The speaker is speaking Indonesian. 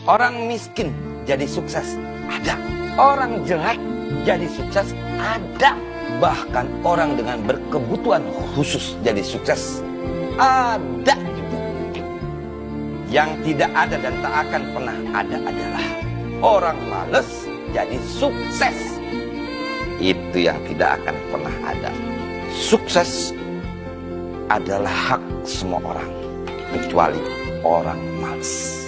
Orang miskin jadi sukses, ada. Orang jelek jadi sukses, ada. Bahkan orang dengan berkebutuhan khusus jadi sukses, ada juga. Yang tidak ada dan tak akan pernah ada adalah orang malas jadi sukses. Itu yang tidak akan pernah ada. Sukses adalah hak semua orang, kecuali orang malas.